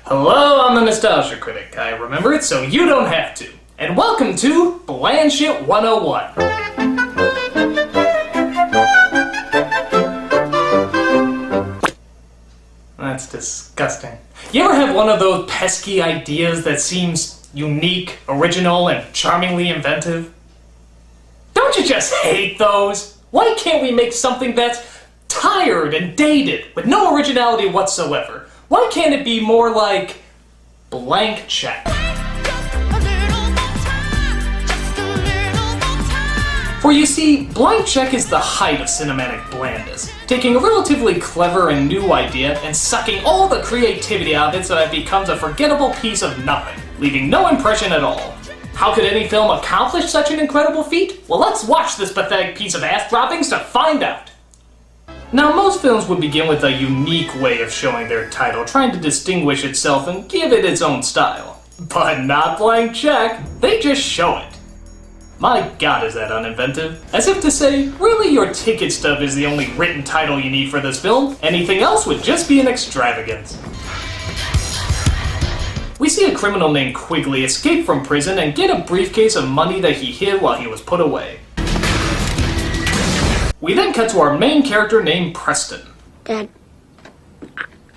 Hello, I'm the Nostalgia Critic. I remember it so you don't have to. And welcome to Bland Shit 101. That's disgusting. You ever have one of those pesky ideas that seems unique, original, and charmingly inventive? Don't you just hate those? Why can't we make something that's tired and dated, with no originality whatsoever? Why can't it be more like blank check? For you see, blank check is the height of cinematic blandness, taking a relatively clever and new idea and sucking all the creativity out of it so that it becomes a forgettable piece of nothing, leaving no impression at all. How could any film accomplish such an incredible feat? Well, let's watch this pathetic piece of ass droppings to find out. Now, most films would begin with a unique way of showing their title, trying to distinguish itself and give it its own style. But not Blank Check, they just show it. My god, is that uninventive. As if to say, really your ticket stub is the only written title you need for this film, anything else would just be an extravagance. We see a criminal named Quigley escape from prison and get a briefcase of money that he hid while he was put away. We then cut to our main character named Preston. Dad,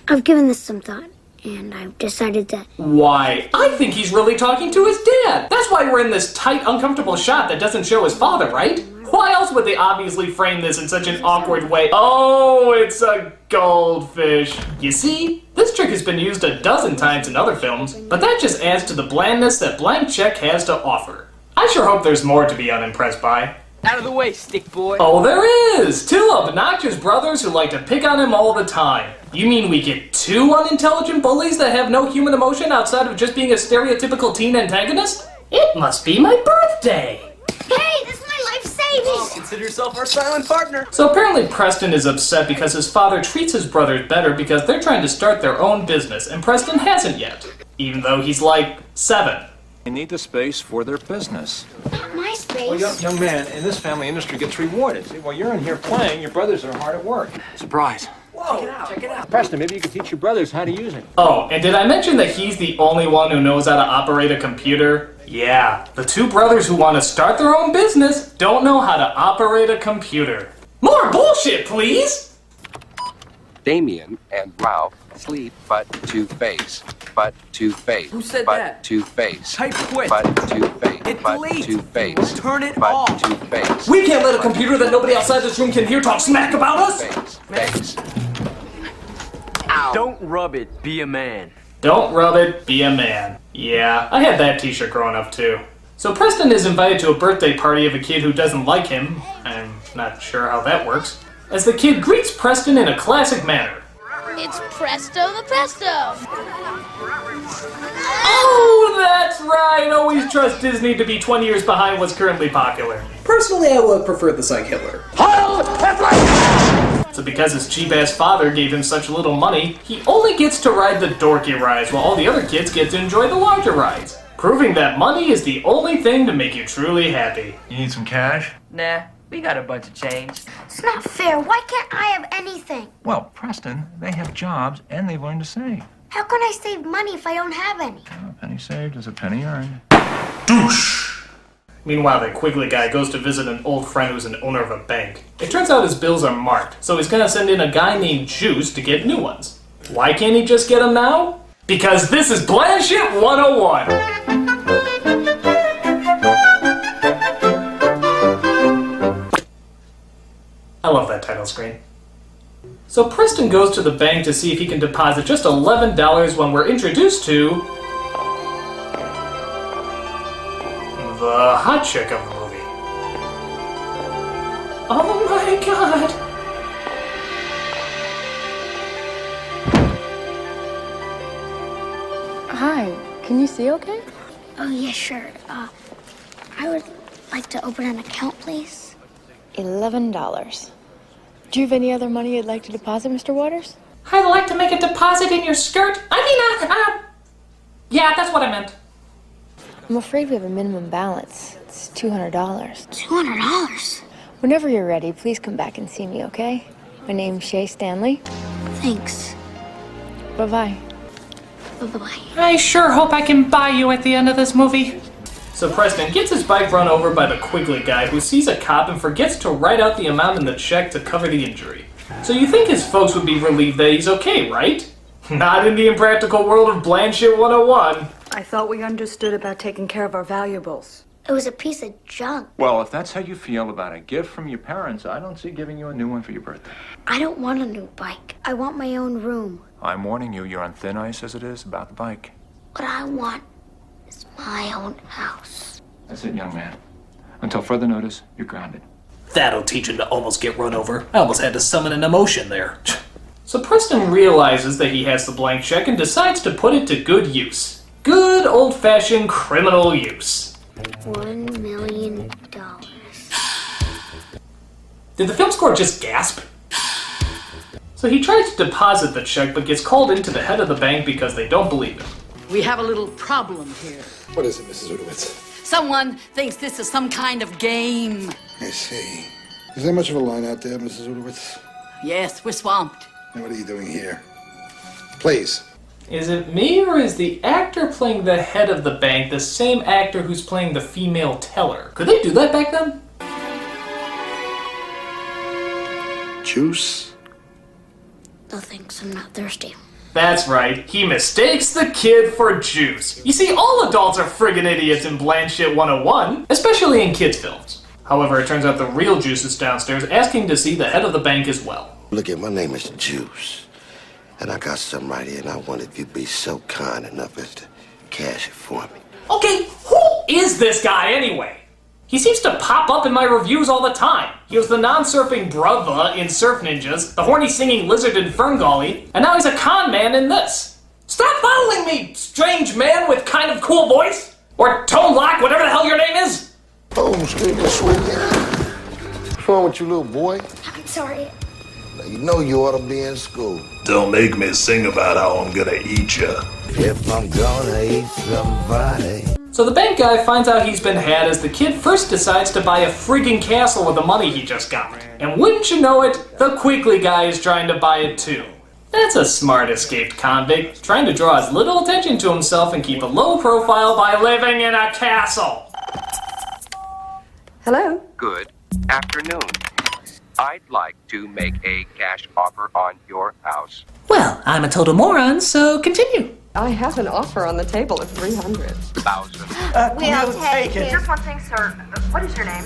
I've given this some thought, and I've decided that... Why, I think he's really talking to his dad. That's why we're in this tight, uncomfortable shot that doesn't show his father, right? Why else would they obviously frame this in such an awkward way? Oh, it's a goldfish. You see, this trick has been used a dozen times in other films, but that just adds to the blandness that Blank Check has to offer. I sure hope there's more to be unimpressed by. Out of the way, stick boy. Oh, there is! Two obnoxious brothers who like to pick on him all the time. You mean we get two unintelligent bullies that have no human emotion outside of just being a stereotypical teen antagonist? It must be my birthday! Hey, this is my life savings! Consider yourself our silent partner. So apparently Preston is upset because his father treats his brothers better because they're trying to start their own business, and Preston hasn't yet. Even though he's like 7. They need the space for their business. Not my space. Well, young man, in this family industry gets rewarded. See, while you're in here playing, your brothers are hard at work. Surprise. Whoa, check it out. Preston, maybe you could teach your brothers how to use it. Oh, and did I mention that he's the only one who knows how to operate a computer? Yeah, the two brothers who want to start their own business don't know how to operate a computer. More bullshit, please! Damien and Ralph sleep but to face. But to face. Who said but that? To face. Type quick. But to face. Hit but delete. to face. Turn it but off. To face. We can't let a computer that nobody outside this room can hear talk smack about us! Face. Ow. Don't rub it, be a man. Don't rub it, be a man. Yeah, I had that t-shirt growing up too. So Preston is invited to a birthday party of a kid who doesn't like him. I'm not sure how that works. As the kid greets Preston in a classic manner. It's Presto the Pesto! Oh, that's right! Always trust Disney to be 20 years behind what's currently popular. Personally, I would have preferred the Psych Hitler. So because his cheap-ass father gave him such little money, he only gets to ride the dorky rides while all the other kids get to enjoy the larger rides. Proving that money is the only thing to make you truly happy. You need some cash? Nah, we got a bunch of change. It's not fair. Why can't I have anything? Well, Preston, they have jobs and they've learned to save. How can I save money if I don't have any? A penny saved is a penny earned. Douche! Meanwhile, the Quigley guy goes to visit an old friend who's an owner of a bank. It turns out his bills are marked, so he's gonna send in a guy named Juice to get new ones. Why can't he just get them now? Because this is Bland Shit 101! I love that title screen. So Preston goes to the bank to see if he can deposit just $11 when we're introduced to... the hot chick of the movie. Oh my god! Hi, can you see okay? Oh, yeah, sure. I would like to open an account, please. $11. Do you have any other money you'd like to deposit, Mr. Waters? I'd like to make a deposit in your skirt. Yeah, that's what I meant. I'm afraid we have a minimum balance. It's $200. $200? Whenever you're ready, please come back and see me, okay? My name's Shay Stanley. Thanks. Bye-bye. Bye-bye. I sure hope I can buy you at the end of this movie. So Preston gets his bike run over by the Quigley guy, who sees a cop and forgets to write out the amount in the check to cover the injury. So you think his folks would be relieved that he's okay, right? Not in the impractical world of Blanchett 101. I thought we understood about taking care of our valuables. It was a piece of junk. Well, if that's how you feel about a gift from your parents, I don't see giving you a new one for your birthday. I don't want a new bike. I want my own room. I'm warning you, you're on thin ice as it is about the bike. What I want is my own house. That's it, young man. Until further notice, you're grounded. That'll teach him to almost get run over. I almost had to summon an emotion there. So Preston realizes that he has the blank check and decides to put it to good use. Good old-fashioned criminal use. $1 million. Did the film score just gasp? So he tries to deposit the check but gets called into the head of the bank because they don't believe him. We have a little problem here. What is it, Mrs. Udowitz? Someone thinks this is some kind of game. I see. Is there much of a line out there, Mrs. Udowitz? Yes, we're swamped. And what are you doing here? Please. Is it me, or is the actor playing the head of the bank the same actor who's playing the female teller? Could they do that back then? Juice? No thanks, I'm not thirsty. That's right, he mistakes the kid for juice. You see, all adults are friggin' idiots in Blanchett 101, especially in kids' films. However, it turns out the real Juice is downstairs asking to see the head of the bank as well. Look at, my name is Juice. And I got something right here, and I wonder if you'd be so kind enough as to cash it for me. Okay, who is this guy anyway? He seems to pop up in my reviews all the time. He was the non-surfing brother in Surf Ninjas, the horny singing lizard in Ferngully, and now he's a con man in this. Stop following me, strange man with kind of cool voice! Or Tone Lock, whatever the hell your name is! Oh, sweetie. What's wrong with you, little boy? I'm sorry. Now, you know you ought to be in school. Don't make me sing about how I'm gonna eat you. If I'm gonna eat somebody. So the bank guy finds out he's been had as the kid first decides to buy a friggin' castle with the money he just got. And wouldn't you know it, the Quigley guy is trying to buy it too. That's a smart escaped convict, trying to draw as little attention to himself and keep a low profile by living in a castle. Hello? Good afternoon. I'd like to make a cash offer on your house. Well, I'm a total moron, so continue. I have an offer on the table of $300,000. We'll take it. Just one thing, sir. What is your name?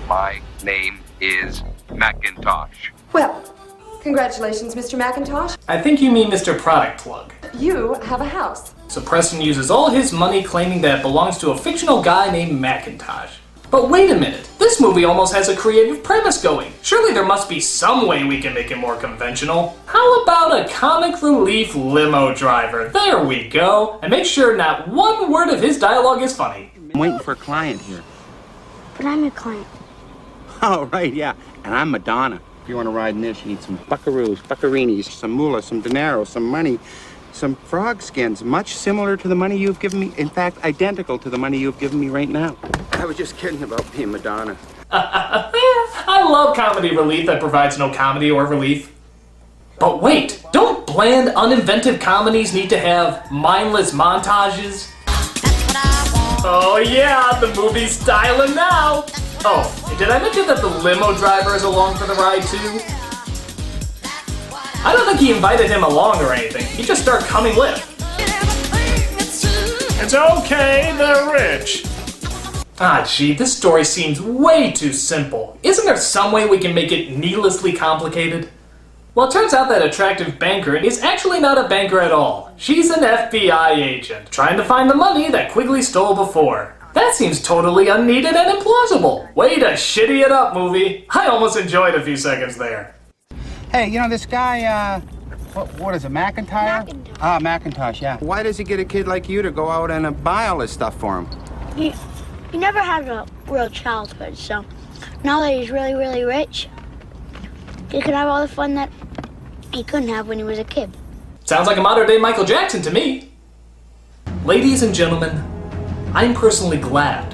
My name is Macintosh. Well, congratulations, Mr. McIntosh. I think you mean Mr. Product Plug. You have a house. So Preston uses all his money claiming that it belongs to a fictional guy named Macintosh. But wait a minute, this movie almost has a creative premise going. Surely there must be some way we can make it more conventional. How about a comic relief limo driver? There we go. And make sure not one word of his dialogue is funny. I'm waiting for a client here. But I'm your client. Oh, right, yeah. And I'm Madonna. If you want to ride in this, you need some buckaroos, buccarinis, some moolah, some dinero, some money, some frog skins, much similar to the money you've given me. In fact, identical to the money you've given me right now. I was just kidding about being Madonna. I love comedy relief that provides no comedy or relief. But wait, don't bland, uninventive comedies need to have mindless montages? Oh yeah, the movie's styling now! Oh, did I mention that the limo driver is along for the ride too? I don't think he invited him along or anything. He just started coming with. It's okay, they're rich. Ah, gee, this story seems way too simple. Isn't there some way we can make it needlessly complicated? Well, it turns out that attractive banker is actually not a banker at all. She's an FBI agent, trying to find the money that Quigley stole before. That seems totally unneeded and implausible. Way to shitty it up, movie. I almost enjoyed a few seconds there. Hey, you know this guy, what is it, McIntyre? Ah, McIntosh, yeah. Why does he get a kid like you to go out and buy all this stuff for him? He never had a real childhood, so now that he's really, really rich, he can have all the fun that he couldn't have when he was a kid. Sounds like a modern-day Michael Jackson to me. Ladies and gentlemen, I'm personally glad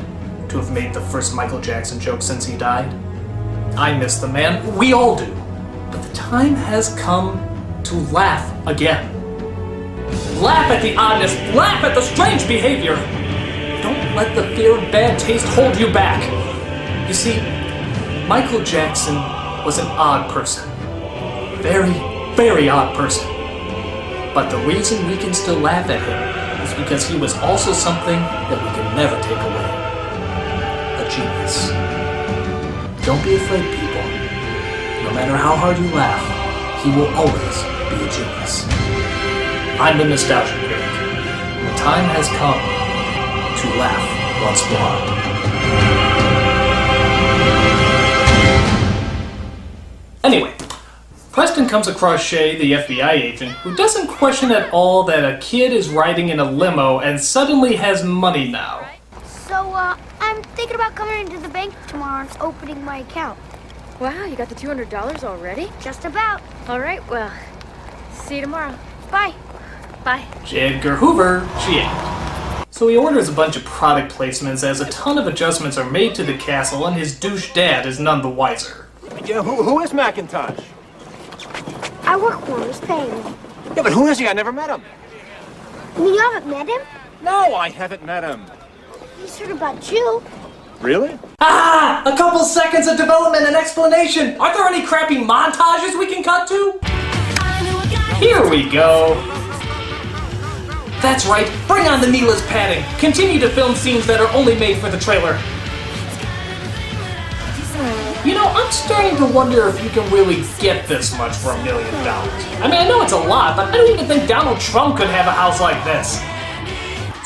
to have made the first Michael Jackson joke since he died. I miss the man. We all do. time has come to laugh again. Laugh at the oddness, laugh at the strange behavior. Don't let the fear of bad taste hold you back. You see, Michael Jackson was an odd person. Very, very odd person. But the reason we can still laugh at him is because he was also something that we can never take away. A genius. Don't be afraid, people. No matter how hard you laugh, he will always be a genius. I'm the Nostalgia Critic. The time has come to laugh once more. Anyway, Preston comes across Shay, the FBI agent, who doesn't question at all that a kid is riding in a limo and suddenly has money now. So, I'm thinking about coming into the bank tomorrow and opening my account. Wow, you got the $200 already? Just about. All right, well, see you tomorrow. Bye. Bye. J. Edgar Hoover, she ain't. So he orders a bunch of product placements as a ton of adjustments are made to the castle and his douche dad is none the wiser. Yeah, who is McIntosh? I work for him. He's paying me. Yeah, but who is he? I never met him. You haven't met him? No, I haven't met him. He's heard about you. Really? Ah! A couple seconds of development and explanation! Aren't there any crappy montages we can cut to? Here we go. That's right, bring on the needless padding. Continue to film scenes that are only made for the trailer. You know, I'm starting to wonder if you can really get this much for $1 million. I mean, I know it's a lot, but I don't even think Donald Trump could have a house like this.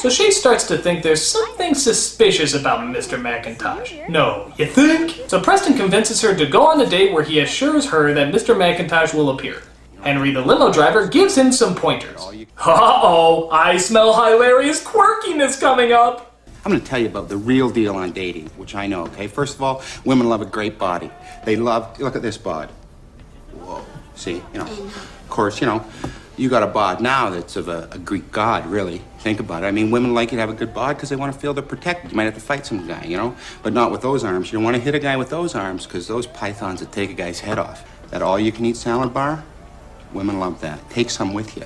So Shay starts to think there's something suspicious about Mr. McIntosh. No, you think? So Preston convinces her to go on a date where he assures her that Mr. McIntosh will appear. Henry, the limo driver, gives him some pointers. Uh-oh, I smell hilarious quirkiness coming up. I'm going to tell you about the real deal on dating, which I know, okay? First of all, women love a great body. They love, look at this bod. Whoa. See, of course, you got a bod now that's of a Greek god, really. Think about it. I mean, women like you to have a good bod because they want to feel they're protected. You might have to fight some guy, but not with those arms. You don't want to hit a guy with those arms because those pythons would take a guy's head off. That all-you-can-eat salad bar? Women love that. Take some with you.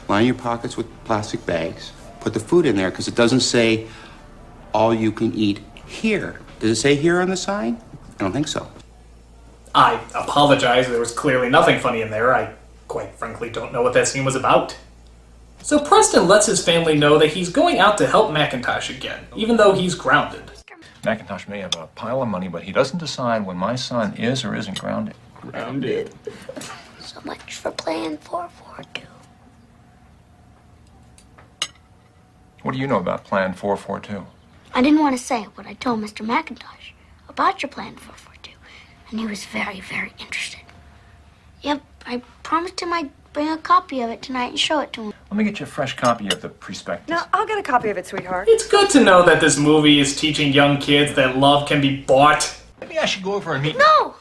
Line your pockets with plastic bags. Put the food in there because it doesn't say all you can eat here. Does it say here on the sign? I don't think so. I apologize. There was clearly nothing funny in there. I quite frankly don't know what that scene was about. So Preston lets his family know that he's going out to help McIntosh again, even though he's grounded. McIntosh may have a pile of money, but he doesn't decide when my son is or isn't grounded. Grounded. So much for Plan 442. What do you know about Plan 442? I didn't want to say what I told Mr. McIntosh about your Plan 442, and he was very, very interested. Yep, I promised him I'd bring a copy of it tonight and show it to him. Let me get you a fresh copy of the prospectus. No, I'll get a copy of it, sweetheart. It's good to know that this movie is teaching young kids that love can be bought. Maybe I should go over and meet... No!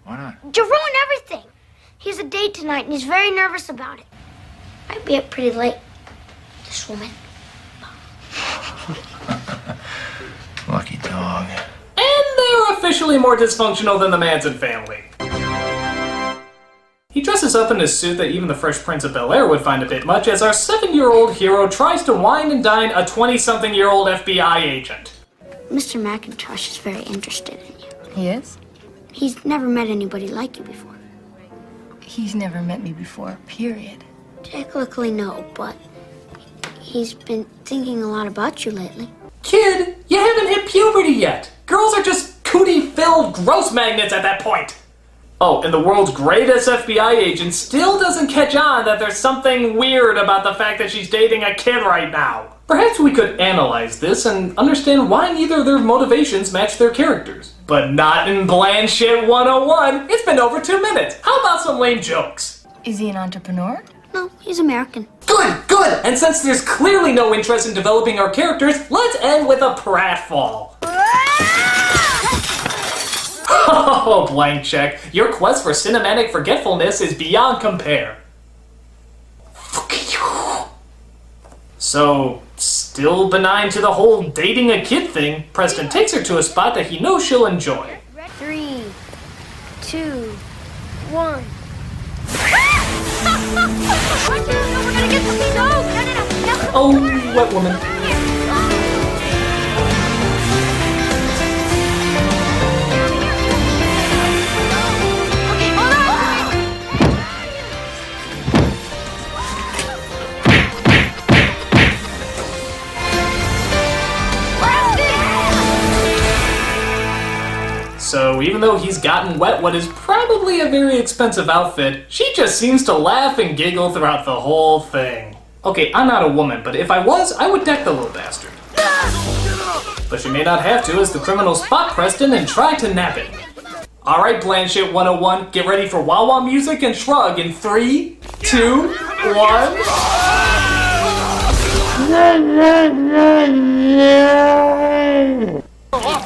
Why not? You ruin everything. He has a date tonight, and he's very nervous about it. Might be up pretty late. This woman. Lucky dog. And they're officially more dysfunctional than the Manson family. He dresses up in a suit that even the Fresh Prince of Bel-Air would find a bit much as our 7-year-old hero tries to wine and dine a 20-something-year-old FBI agent. Mr. McIntosh is very interested in you. He is? He's never met anybody like you before. He's never met me before, period. Technically, no, but he's been thinking a lot about you lately. Kid, you haven't hit puberty yet. Girls are just cootie-filled gross magnets at that point. Oh, and the world's greatest FBI agent still doesn't catch on that there's something weird about the fact that she's dating a kid right now. Perhaps we could analyze this and understand why neither of their motivations match their characters. But not in Bland Shit 101. It's been over 2 minutes. How about some lame jokes? Is he an entrepreneur? No, he's American. Good, good! And since there's clearly no interest in developing our characters, let's end with a pratfall. Oh, blank check. Your quest for cinematic forgetfulness is beyond compare. Fuck you. So, still benign to the whole dating a kid thing, Preston takes her to a spot that he knows she'll enjoy. 3, 2, 1. We're gonna get some snow. No. Oh, wet woman. So even though he's gotten wet what is probably a very expensive outfit, she just seems to laugh and giggle throughout the whole thing. Okay, I'm not a woman, but if I was, I would deck the little bastard. But she may not have to as the criminals spot Preston and try to nab him. Alright, Blanchett 101, get ready for wah-wah music and shrug in 3, 2, 1...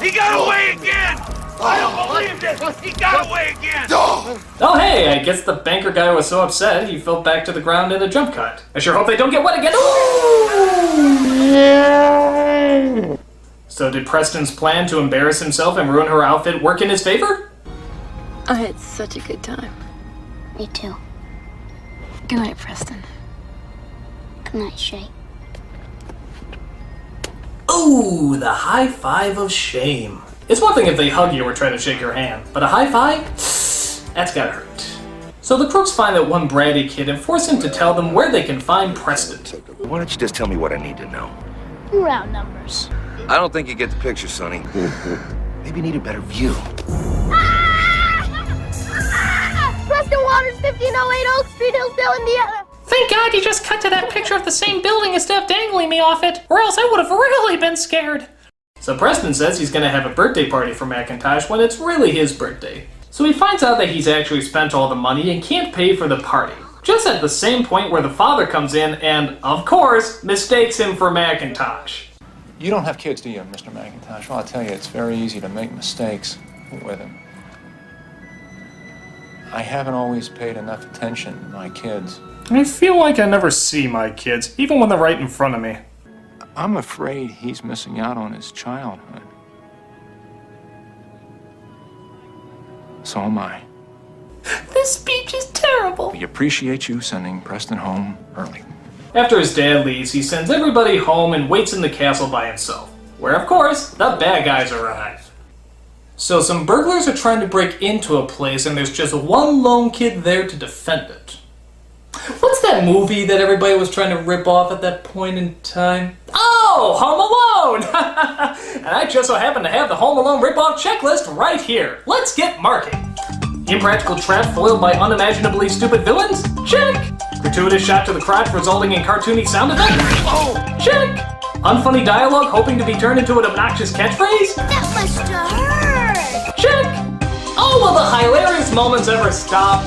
He got away again! I don't believe this! He got away again! Oh hey, I guess the banker guy was so upset he fell back to the ground in a jump cut. I sure hope they don't get wet again. Ooh! So did Preston's plan to embarrass himself and ruin her outfit work in his favor? I had such a good time. Me too. Good night, Preston. Good night, Shay. Ooh, the high five of shame. It's one thing if they hug you or try to shake your hand, but a high five? That's gotta hurt. So the crooks find that one bratty kid and force him to tell them where they can find Preston. Why don't you just tell me what I need to know? Round numbers. I don't think you get the picture, Sonny. Maybe you need a better view. Preston Waters, 1508 Oak Street, Hillsdale, Indiana. Thank God you just cut to that picture of the same building instead of dangling me off it, or else I would have really been scared. So Preston says he's gonna have a birthday party for McIntosh when it's really his birthday. So he finds out that he's actually spent all the money and can't pay for the party. Just at the same point where the father comes in and, of course, mistakes him for McIntosh. You don't have kids, do you, Mr. McIntosh? Well, I'll tell you, it's very easy to make mistakes with them. I haven't always paid enough attention to my kids. I feel like I never see my kids, even when they're right in front of me. I'm afraid he's missing out on his childhood. So am I. This speech is terrible. We appreciate you sending Preston home early. After his dad leaves, he sends everybody home and waits in the castle by himself, where of course, the bad guys arrive. So some burglars are trying to break into a place and there's just one lone kid there to defend it. What's that movie that everybody was trying to rip off at that point in time? Oh, Home Alone! And I just so happen to have the Home Alone rip-off checklist right here. Let's get marking. Impractical trap foiled by unimaginably stupid villains? Check! Gratuitous shot to the crotch resulting in cartoony sound effects? Oh, check! Unfunny dialogue hoping to be turned into an obnoxious catchphrase? That must have hurt. Check! Oh, will the hilarious moments ever stop?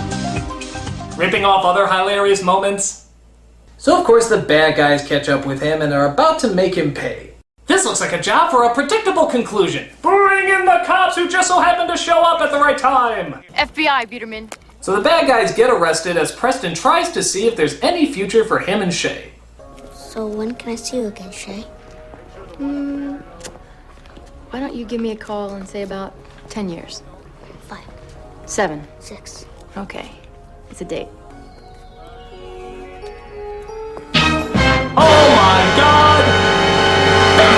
Ripping off other hilarious moments? So of course the bad guys catch up with him and are about to make him pay. This looks like a job for a predictable conclusion. Bring in the cops who just so happen to show up at the right time! FBI, Biederman. So the bad guys get arrested as Preston tries to see if there's any future for him and Shay. So when can I see you again, Shay? Why don't you give me a call and say about 10 years? 5. 7. 6. Okay. It's a date. Oh my God!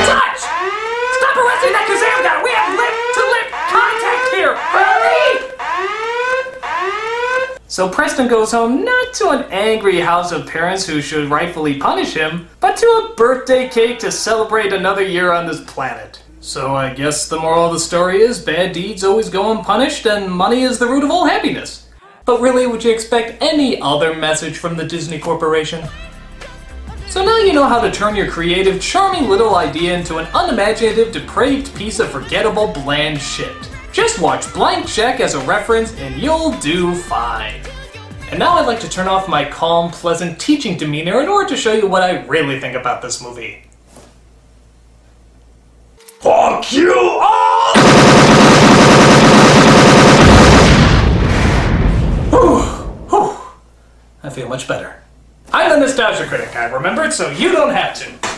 Touch! Stop arresting that Kazam guy! We have lip-to-lip contact here! Hurry! So Preston goes home not to an angry house of parents who should rightfully punish him, but to a birthday cake to celebrate another year on this planet. So I guess the moral of the story is bad deeds always go unpunished and money is the root of all happiness. But really, would you expect any other message from the Disney Corporation? So now you know how to turn your creative, charming little idea into an unimaginative, depraved piece of forgettable, bland shit. Just watch Blank Check as a reference and you'll do fine. And now I'd like to turn off my calm, pleasant teaching demeanor in order to show you what I really think about this movie. Fuck you all! I feel much better. I'm the Nostalgia Critic, I remembered, so you don't have to.